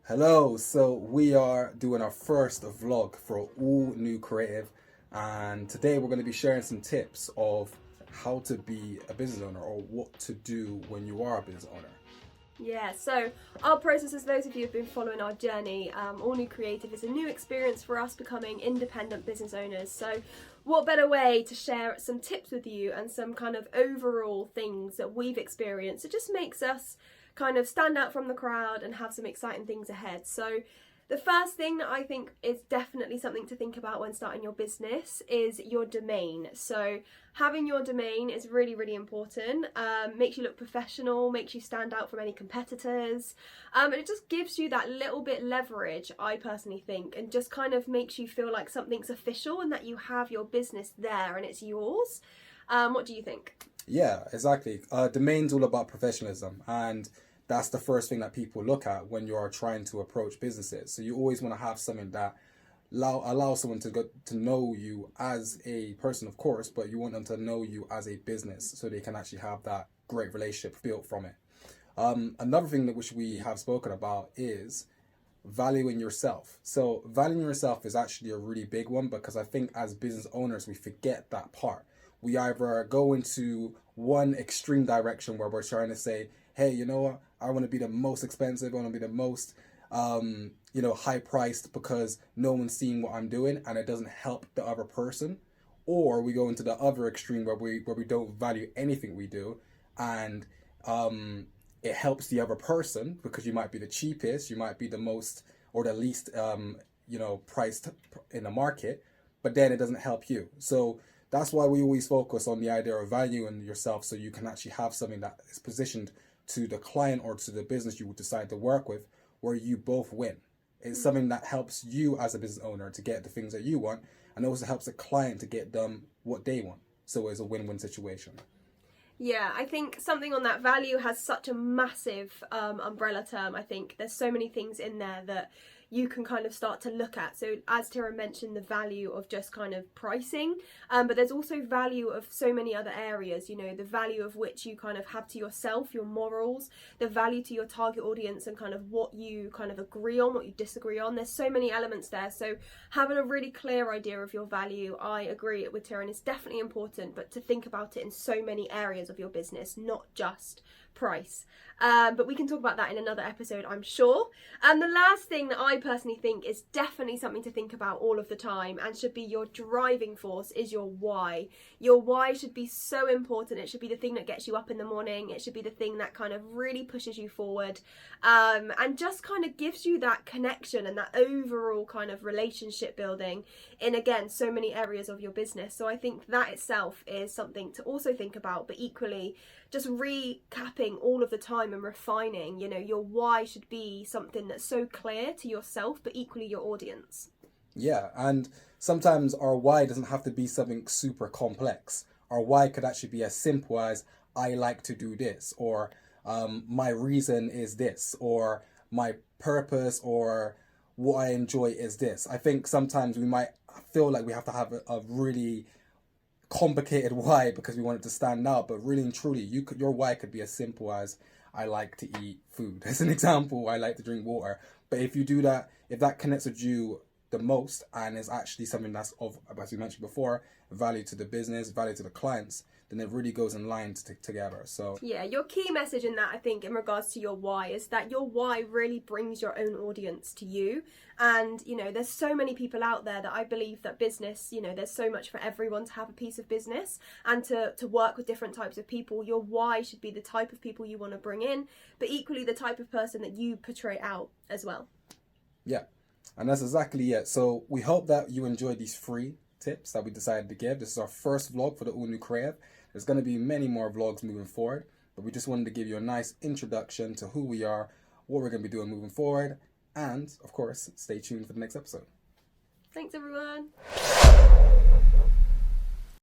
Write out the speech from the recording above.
Hello, so we are doing our first vlog for All New Creative, and today we're going to be sharing some tips of how to be a business owner or what to do when you are a business owner. Yeah, so our process, as those of you who have been following our journey, All New Creative is a new experience for us becoming independent business owners. So what better way to share some tips with you and some kind of overall things that we've experienced. It just makes us kind of stand out from the crowd and have some exciting things ahead. So the first thing that I think is definitely something to think about when starting your business is your domain. So having your domain is really, really important. Makes you look professional, makes you stand out from any competitors. And it just gives you that little bit leverage, I personally think, and just kind of makes you feel like something's official and that you have your business there and it's yours. What do you think? Yeah, exactly. Domain's all about professionalism, and that's the first thing that people look at when you are trying to approach businesses. So you always want to have something that allow someone to know you as a person, of course, but you want them to know you as a business so they can actually have that great relationship built from it. Another thing that which we have spoken about is valuing yourself. So valuing yourself is actually a really big one, because I think as business owners we forget that part. We either go into one extreme direction where we're trying to say, hey, you know what, I want to be the most expensive, I want to be the most high priced because no one's seeing what I'm doing and it doesn't help the other person. Or we go into the other extreme where we don't value anything we do, and it helps the other person because you might be the cheapest, you might be the most or the least priced in the market, but then it doesn't help you. So that's why we always focus on the idea of valuing yourself, so you can actually have something that is positioned to the client or to the business you would decide to work with, where you both win. It's something that helps you as a business owner to get the things that you want, and also helps the client to get them what they want. So it's a win-win situation. Yeah, I think something on that value has such a massive umbrella term. I think there's so many things in there that you can kind of start to look at. So as Tira mentioned, the value of just kind of pricing, but there's also value of so many other areas, you know, the value of which you kind of have to yourself, your morals, the value to your target audience, and kind of what you kind of agree on, what you disagree on. There's so many elements there. So having a really clear idea of your value, I agree with Tira, is definitely important, but to think about it in so many areas of your business, not just price. But we can talk about that in another episode, I'm sure. And the last thing that I personally think is definitely something to think about all of the time and should be your driving force is your why. Your why should be so important. It should be the thing that gets you up in the morning. It should be the thing that kind of really pushes you forward, and just kind of gives you that connection and that overall kind of relationship building in, again, so many areas of your business. So I think that itself is something to also think about, but equally just recapping all of the time and refining, you know, your why should be something that's so clear to yourself, but equally your audience. Yeah, and sometimes our why doesn't have to be something super complex. Our why could actually be as simple as I like to do this, or my reason is this, or my purpose or what I enjoy is this. I think sometimes we might feel like we have to have a really complicated why because we want it to stand out, but really and truly your why could be as simple as I like to eat food as an example, I like to drink water. But if you do that, if that connects with you the most and is actually something that's of, as we mentioned before, value to the business, value to the clients, then it really goes in line together. So yeah, your key message in that, I think, in regards to your why, is that your why really brings your own audience to you. And, you know, there's so many people out there that I believe that business, you know, there's so much for everyone to have a piece of business and to work with different types of people. Your why should be the type of people you want to bring in, but equally the type of person that you portray out as well. Yeah, and that's exactly it. So we hope that you enjoyed these free tips that we decided to give. This is our first vlog for the All New Creative. There's going to be many more vlogs moving forward, but we just wanted to give you a nice introduction to who we are, what we're going to be doing moving forward, and of course, stay tuned for the next episode. Thanks, everyone.